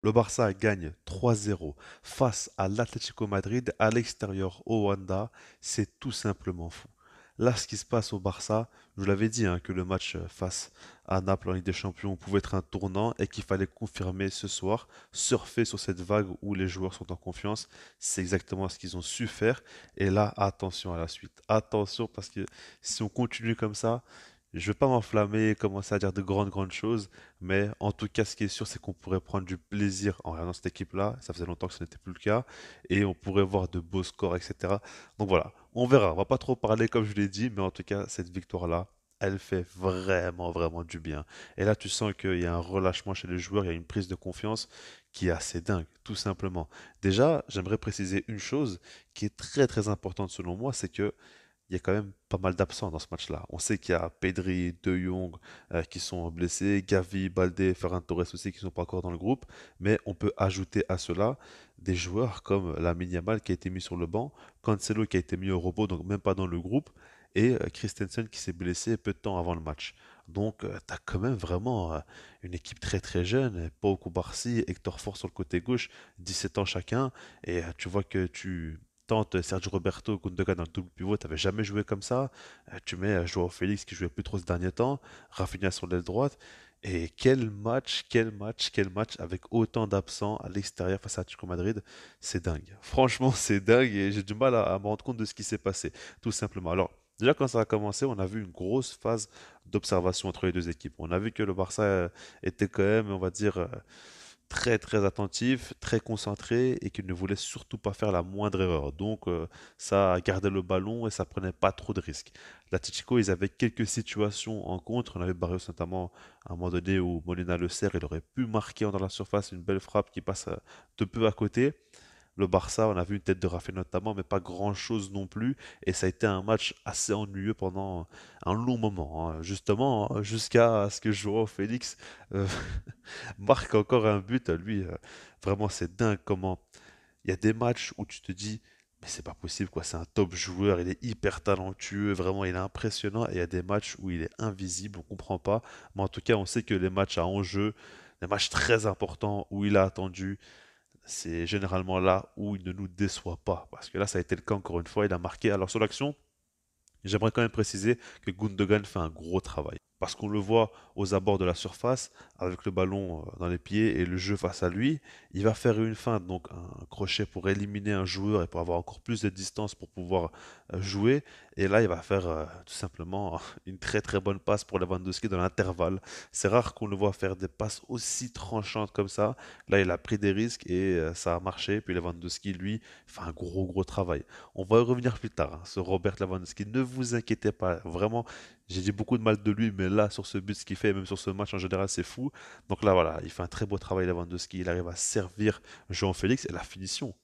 Le Barça gagne 3-0 face à l'Atlético Madrid à l'extérieur au Wanda. C'est tout simplement fou. Là, ce qui se passe au Barça, je vous l'avais dit hein, que le match face à Naples en Ligue des Champions pouvait être un tournant et qu'il fallait confirmer ce soir, surfer sur cette vague où les joueurs sont en confiance. C'est exactement ce qu'ils ont su faire. Et là, attention à la suite. Attention parce que si on continue comme ça, je ne vais pas m'enflammer et commencer à dire de grandes choses, mais en tout cas, ce qui est sûr, c'est qu'on pourrait prendre du plaisir en regardant cette équipe-là. Ça faisait longtemps que ce n'était plus le cas, et on pourrait voir de beaux scores, etc. Donc voilà, on verra. On va pas trop parler comme je l'ai dit, mais en tout cas, cette victoire-là, elle fait vraiment du bien. Et là, tu sens qu'il y a un relâchement chez les joueurs, il y a une prise de confiance qui est assez dingue, tout simplement. Déjà, j'aimerais préciser une chose qui est très importante selon moi, c'est que il y a quand même pas mal d'absents dans ce match-là. On sait qu'il y a Pedri, De Jong qui sont blessés, Gavi, Balde, Ferran Torres aussi qui ne sont pas encore dans le groupe, mais on peut ajouter à cela des joueurs comme Lamine Yamal qui a été mis sur le banc, Cancelo qui a été mis au repos, donc même pas dans le groupe, et Christensen qui s'est blessé peu de temps avant le match. Donc tu as quand même vraiment une équipe très jeune, Pau Cubarsí, Hector Fort sur le côté gauche, 17 ans chacun, et tu vois que tu tente Sergio Roberto Gundogan dans le double pivot, t'avais jamais joué comme ça. Tu mets Joao Félix qui jouait plus trop ces derniers temps, Rafinha sur l'aile droite. Et quel match avec autant d'absents à l'extérieur face à Atlético Madrid, c'est dingue. Franchement, c'est dingue et j'ai du mal à me rendre compte de ce qui s'est passé, tout simplement. Alors, déjà quand ça a commencé, on a vu une grosse phase d'observation entre les deux équipes. On a vu que le Barça était quand même, on va dire, très attentif, très concentré et qu'il ne voulait surtout pas faire la moindre erreur. Donc ça gardait le ballon et ça prenait pas trop de risques. L'Atlético, ils avaient quelques situations en contre. On avait Barrios notamment à un moment donné où Molina le serre, il aurait pu marquer dans la surface une belle frappe qui passe de peu à côté. Le Barça, on a vu une tête de Rafinha notamment, mais pas grand-chose non plus. Et ça a été un match assez ennuyeux pendant un long moment, hein. Justement, hein, jusqu'à ce que Joao Félix euh, marque encore un but. Lui, vraiment, c'est dingue comment il y a des matchs où tu te dis, mais c'est pas possible, quoi. C'est un top joueur, il est hyper talentueux, vraiment, il est impressionnant. Et il y a des matchs où il est invisible, on comprend pas. Mais en tout cas, on sait que les matchs à enjeu, les matchs très importants où il a attendu, c'est généralement là où il ne nous déçoit pas. Parce que là, ça a été le cas encore une fois, il a marqué. Alors sur l'action, j'aimerais quand même préciser que Gundogan fait un gros travail. Parce qu'on le voit aux abords de la surface, avec le ballon dans les pieds et le jeu face à lui, il va faire une feinte, donc un crochet pour éliminer un joueur et pour avoir encore plus de distance pour pouvoir jouer. Et là, il va faire tout simplement une très bonne passe pour Lewandowski dans l'intervalle. C'est rare qu'on le voit faire des passes aussi tranchantes comme ça. Là, il a pris des risques et ça a marché. Puis Lewandowski, lui, fait un gros travail. On va y revenir plus tard, hein, ce Robert Lewandowski. Ne vous inquiétez pas, vraiment, j'ai dit beaucoup de mal de lui, mais là, sur ce but, ce qu'il fait, et même sur ce match en général, c'est fou. Donc là, voilà, il fait un très beau travail Lewandowski. Il arrive à servir Jean Félix et la finition.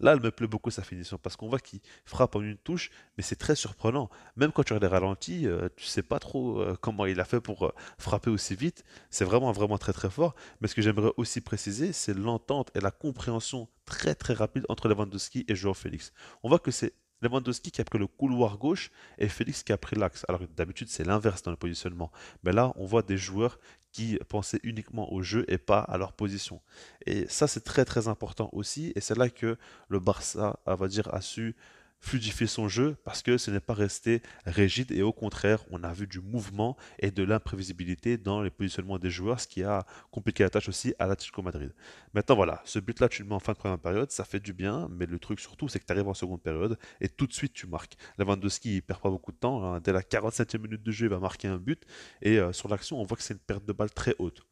Là, elle me plaît beaucoup sa finition parce qu'on voit qu'il frappe en une touche, mais c'est très surprenant. Même quand tu regardes les ralentis, tu sais pas trop comment il a fait pour frapper aussi vite. C'est vraiment très fort. Mais ce que j'aimerais aussi préciser, c'est l'entente et la compréhension très rapide entre Lewandowski et Joao Félix. On voit que c'est Lewandowski qui a pris le couloir gauche et Félix qui a pris l'axe. Alors que d'habitude, c'est l'inverse dans le positionnement. Mais là, on voit des joueurs qui pensaient uniquement au jeu et pas à leur position. Et ça, c'est très important aussi. Et c'est là que le Barça, on va dire, a su fluidifier son jeu parce que ce n'est pas resté rigide et au contraire, on a vu du mouvement et de l'imprévisibilité dans les positionnements des joueurs, ce qui a compliqué la tâche aussi à l'Atlético Madrid. Maintenant, voilà, ce but-là, tu le mets en fin de première période, ça fait du bien, mais le truc surtout, c'est que tu arrives en seconde période et tout de suite, tu marques. Lewandowski, il perd pas beaucoup de temps, hein. Dès la 47e minute de jeu, il va marquer un but et sur l'action, on voit que c'est une perte de balle très haute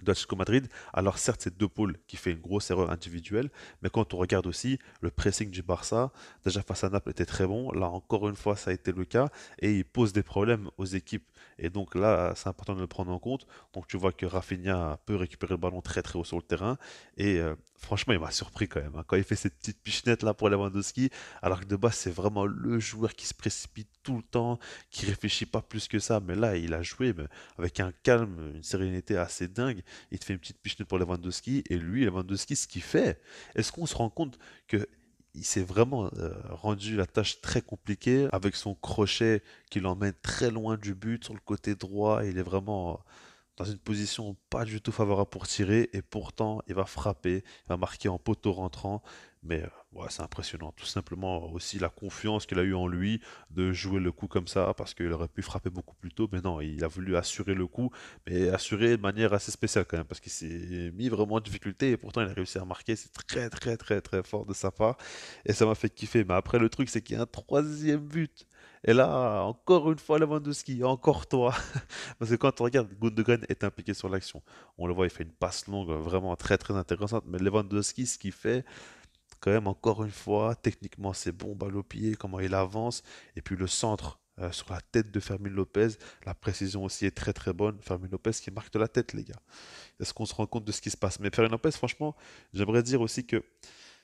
d'Atlético Madrid. Alors certes, c'est De Paul qui fait une grosse erreur individuelle, mais quand on regarde aussi le pressing du Barça, déjà face à Naples était très bon. Là encore une fois, ça a été le cas et il pose des problèmes aux équipes. Et donc là, c'est important de le prendre en compte. Donc tu vois que Rafinha peut récupérer le ballon très haut sur le terrain et franchement, il m'a surpris quand même, hein. Quand il fait cette petite pichenette là pour Lewandowski, alors que de base c'est vraiment le joueur qui se précipite tout le temps, qui réfléchit pas plus que ça. Mais là, il a joué mais avec un calme, une sérénité assez dingue. Il te fait une petite pichenette pour Lewandowski, et lui, Lewandowski, ce qu'il fait, est-ce qu'on se rend compte que il s'est vraiment rendu la tâche très compliquée avec son crochet qui l'emmène très loin du but sur le côté droit. Il est vraiment dans une position pas du tout favorable pour tirer, et pourtant il va frapper, il va marquer en poteau rentrant. Mais ouais, c'est impressionnant. Tout simplement aussi la confiance qu'il a eu en lui de jouer le coup comme ça, parce qu'il aurait pu frapper beaucoup plus tôt. Mais non, il a voulu assurer le coup, mais assurer de manière assez spéciale quand même, parce qu'il s'est mis vraiment en difficulté et pourtant il a réussi à marquer. C'est très très très très fort de sa part et ça m'a fait kiffer. Mais après, le truc, c'est qu'il y a un troisième but. Et là, encore une fois, Lewandowski, encore toi. Parce que quand on regarde, Gundogan est impliqué sur l'action. On le voit, il fait une passe longue vraiment très très intéressante. Mais Lewandowski, ce qu'il fait, quand même, encore une fois, techniquement, c'est bon, balle au pied, comment il avance. Et puis le centre sur la tête de Fermin Lopez, la précision aussi est très très bonne. Fermin Lopez qui marque de la tête, les gars. Est-ce qu'on se rend compte de ce qui se passe? Mais Fermin Lopez, franchement, j'aimerais dire aussi que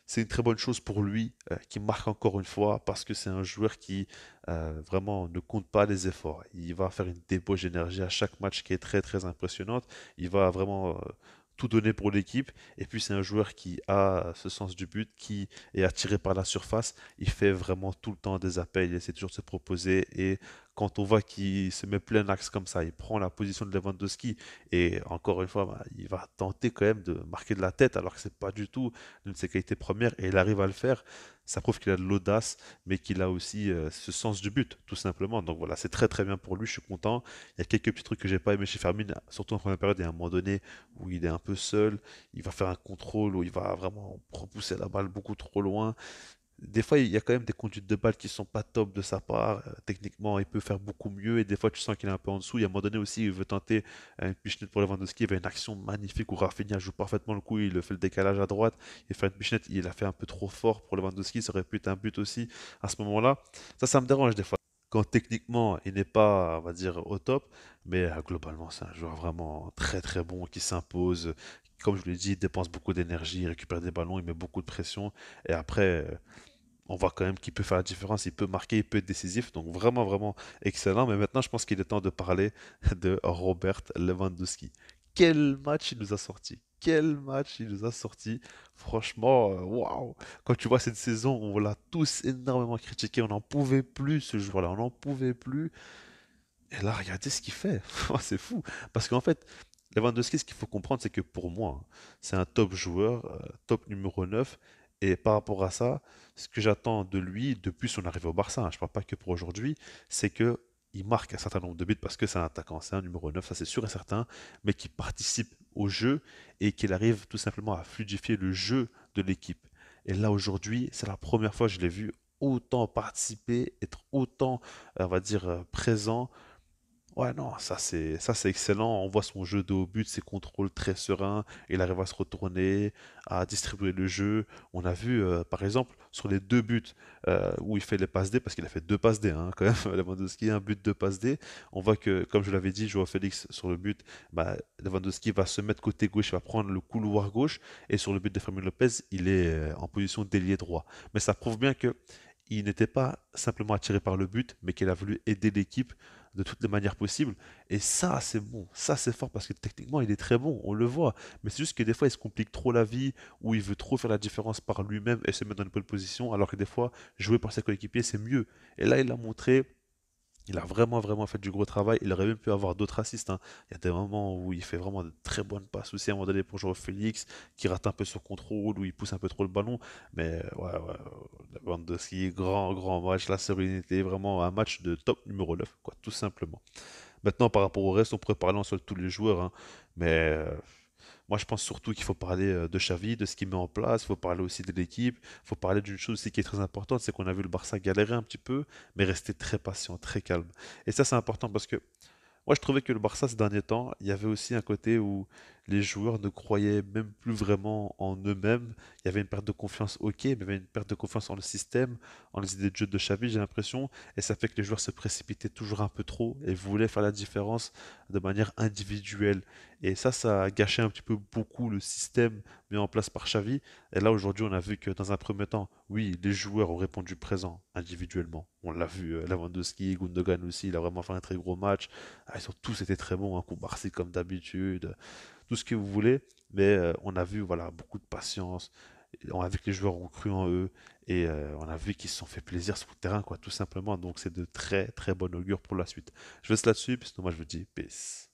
c'est une très bonne chose pour lui, qui marque encore une fois, parce que c'est un joueur qui vraiment ne compte pas les efforts. Il va faire une débauche d'énergie à chaque match qui est très très impressionnante. Il va vraiment tout donner pour l'équipe. Et puis c'est un joueur qui a ce sens du but, qui est attiré par la surface. Il fait vraiment tout le temps des appels, il essaie toujours de se proposer. Et quand on voit qu'il se met plein axe comme ça, il prend la position de Lewandowski. Et encore une fois, bah, il va tenter quand même de marquer de la tête, alors que c'est pas du tout l'une de ses qualités premières, et il arrive à le faire. Ça prouve qu'il a de l'audace, mais qu'il a aussi ce sens du but, tout simplement. Donc voilà, c'est très très bien pour lui, je suis content. Il y a quelques petits trucs que j'ai pas aimé chez Fermin, surtout en première période. Il y a un moment donné où il est un peu seul, il va faire un contrôle, où il va vraiment repousser la balle beaucoup trop loin. Des fois, il y a quand même des conduites de balle qui sont pas top de sa part. Techniquement, il peut faire beaucoup mieux. Et des fois, tu sens qu'il est un peu en dessous. Il y a un moment donné aussi, il veut tenter une pichenette pour Lewandowski. Il y avait une action magnifique où Rafinha joue parfaitement le coup. Il fait le décalage à droite. Il fait une pichenette. Il a fait un peu trop fort pour Lewandowski. Ça aurait pu être un but aussi à ce moment-là. Ça me dérange des fois. Quand techniquement, il n'est pas, on va dire, au top. Mais globalement, c'est un joueur vraiment très très bon qui s'impose. Comme je vous l'ai dit, il dépense beaucoup d'énergie, il récupère des ballons, il met beaucoup de pression. Et après, on voit quand même qu'il peut faire la différence, il peut marquer, il peut être décisif. Donc vraiment, vraiment excellent. Mais maintenant, je pense qu'il est temps de parler de Robert Lewandowski. Quel match il nous a sorti! Quel match il nous a sorti! Franchement, waouh! Quand tu vois cette saison, on l'a tous énormément critiqué. On n'en pouvait plus, ce joueur-là. On n'en pouvait plus. Et là, regardez ce qu'il fait. C'est fou. Parce qu'en fait, Lewandowski, ce qu'il faut comprendre, c'est que pour moi, hein, c'est un top joueur, top numéro 9. Et par rapport à ça, ce que j'attends de lui depuis son arrivée au Barça, hein, je ne parle pas que pour aujourd'hui, c'est que il marque un certain nombre de buts parce que c'est un attaquant, c'est un numéro 9, ça c'est sûr et certain, mais qui participe au jeu et qu'il arrive tout simplement à fluidifier le jeu de l'équipe. Et là aujourd'hui, c'est la première fois que je l'ai vu autant participer, être autant, on va dire, présent. Ouais, non, ça c'est excellent. On voit son jeu de haut but, ses contrôles très sereins. Il arrive à se retourner, à distribuer le jeu. On a vu, par exemple, sur les deux buts où il fait les passes D, parce qu'il a fait deux passes D, hein, quand même, Lewandowski, un but, deux passes D. On voit que, comme je l'avais dit, Joao Félix sur le but, bah, Lewandowski va se mettre côté gauche, il va prendre le couloir gauche, et sur le but de Fermin Lopez, il est en position d'ailier droit. Mais ça prouve bien que il n'était pas simplement attiré par le but, mais qu'il a voulu aider l'équipe de toutes les manières possibles. Et ça, c'est bon. Ça, c'est fort parce que techniquement, il est très bon. On le voit. Mais c'est juste que des fois, il se complique trop la vie ou il veut trop faire la différence par lui-même et se mettre dans une bonne position. Alors que des fois, jouer par ses coéquipiers, c'est mieux. Et là, il a montré. Il a vraiment, vraiment fait du gros travail. Il aurait même pu avoir d'autres assists, hein. Il y a des moments où il fait vraiment de très bonnes passes aussi. À un moment donné, pour jouer Félix, qui rate un peu son contrôle, où il pousse un peu trop le ballon. Mais ouais, ouais, Lewandowski, grand, grand match. La sérénité, vraiment un match de top numéro 9, quoi, tout simplement. Maintenant, par rapport au reste, on pourrait parler en soi de tous les joueurs, hein. Mais moi, je pense surtout qu'il faut parler de Xavi, de ce qu'il met en place. Il faut parler aussi de l'équipe. Il faut parler d'une chose aussi qui est très importante, c'est qu'on a vu le Barça galérer un petit peu, mais rester très patient, très calme. Et ça, c'est important parce que moi, je trouvais que le Barça, ces derniers temps, il y avait aussi un côté où les joueurs ne croyaient même plus vraiment en eux-mêmes. Il y avait une perte de confiance, ok, mais il y avait une perte de confiance en le système, en les idées de jeu de Xavi, j'ai l'impression. Et ça fait que les joueurs se précipitaient toujours un peu trop et voulaient faire la différence de manière individuelle. Et ça a gâché un petit peu beaucoup le système mis en place par Xavi. Et là, aujourd'hui, on a vu que dans un premier temps, oui, les joueurs ont répondu présent individuellement. On l'a vu, Lewandowski, Gundogan aussi, il a vraiment fait un très gros match. Ah, ils ont tous été très bons, un coup Barcy comme d'habitude, tout ce que vous voulez. Mais on a vu voilà, beaucoup de patience. On a vu que les joueurs ont cru en eux et on a vu qu'ils se sont fait plaisir sur le terrain, quoi, tout simplement. Donc c'est de très très bon augure pour la suite. Je laisse là-dessus, puis sinon moi je vous dis peace.